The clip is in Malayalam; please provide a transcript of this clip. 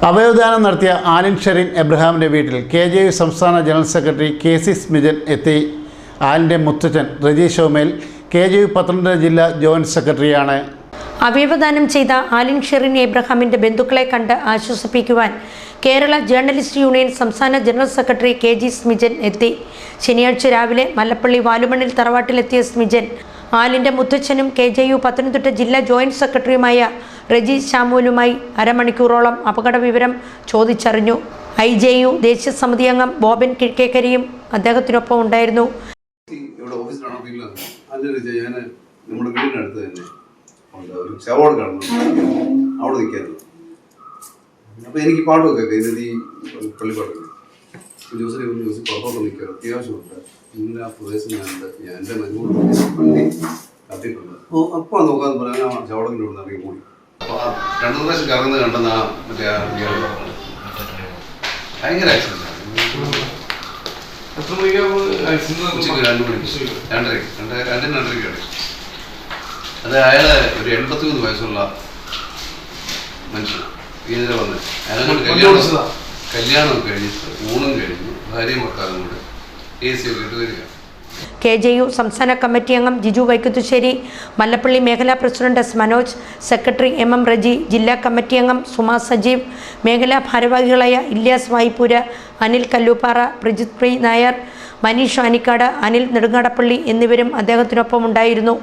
അവയവദാനം നടത്തിയ ആലിൻ ഷെറിൻ എബ്രഹാമിൻ്റെ വീട്ടിൽ KJU സംസ്ഥാന ജനറൽ സെക്രട്ടറി KC സ്മിജൻ എത്തി. ആലിൻ്റെ മുത്തച്ഛൻ റജി ഷോമേൽ KJU പത്തനംതിട്ട ജില്ലാ ജോയിൻറ്റ് സെക്രട്ടറിയാണ്. അവയവദാനം ചെയ്ത ആലിൻ ഷെറിൻ എബ്രഹാമിൻ്റെ ബന്ധുക്കളെ കണ്ട് ആശ്വസിപ്പിക്കുവാൻ കേരള ജേർണലിസ്റ്റ് യൂണിയൻ സംസ്ഥാന ജനറൽ സെക്രട്ടറി KG സ്മിജൻ എത്തി. ശനിയാഴ്ച രാവിലെ മല്ലപ്പള്ളി വാലുമണ്ണിൽ തറവാട്ടിലെത്തിയ സ്മിജൻ ആലിൻ്റെ മുത്തച്ഛനും KJU പത്തനംതിട്ട ജില്ലാ ജോയിൻറ്റ് സെക്രട്ടറിയുമായ റജി ഷാമുലുമായി അരമണിക്കൂറോളം അപകട വിവരം ചോദിച്ചറിഞ്ഞു. IJU ദേശീയ സമിതി അംഗം ബോബൻ കിഴക്കേക്കരിയും അദ്ദേഹത്തിനൊപ്പം ഉണ്ടായിരുന്നു. നമ്മുടെ വീടിനടുത്ത് തന്നെ ഒരു ചവോട് കാണുന്നു, അവിടെ നിൽക്കായിരുന്നു. അപ്പോൾ എനിക്ക് പാടുമൊക്കെ ഈ പള്ളിപ്പാട്ടൊക്കെ ജോസിനെ പുറത്തോട്ട് നിൽക്കുക അത്യാവശ്യമുണ്ട്. ഇങ്ങനെ ആ പ്രദേശം ഞാനുണ്ട്, ഞാൻ എൻ്റെ മരുമോളി കത്തിയിട്ടുണ്ട്. അപ്പോൾ നോക്കാന്ന് പറയാൻ ആ ചവടക്കിൻ്റെ ഇവിടെ നിന്ന് ഇറങ്ങി കൂടി. അപ്പോൾ ആ 2 പ്രാവശ്യം കറങ്ങുന്നത് കണ്ടെന്ന് ആ മറ്റേ ആ ഭയങ്കര ആക്സിഡൻ്റ് ആണ്. ഉച്ചയ്ക്ക് 2 മണിക്ക് 2:30 അത് അയാൾ ഒരു 83 വയസ്സുള്ള മനുഷ്യനാണ്. ഇതിനെ വന്ന് അയാളെ കല്യാണം കഴിഞ്ഞിട്ട് ഊണും കഴിഞ്ഞു ഭാര്യയും ഭർത്താവും കൂടെ AC ഒക്കെ ഇട്ട് വരിക. KJU സംസ്ഥാന കമ്മിറ്റി അംഗം ജിജു വൈക്കുത്തുശ്ശേരി, മല്ലപ്പള്ളി മേഖലാ president S Manoj, secretary MM Reji, ജില്ലാ കമ്മിറ്റി അംഗം സുമാ സജീവ്, മേഖലാ ഭാരവാഹികളായ ഇല്യാസ് വായ്പൂര്, അനിൽ കല്ലൂപ്പാറ, പ്രജിത് നായർ, മനീഷ് ആനിക്കാട്, അനിൽ നെടുങ്ങാടപ്പള്ളി എന്നിവരും അദ്ദേഹത്തിനൊപ്പം ഉണ്ടായിരുന്നു.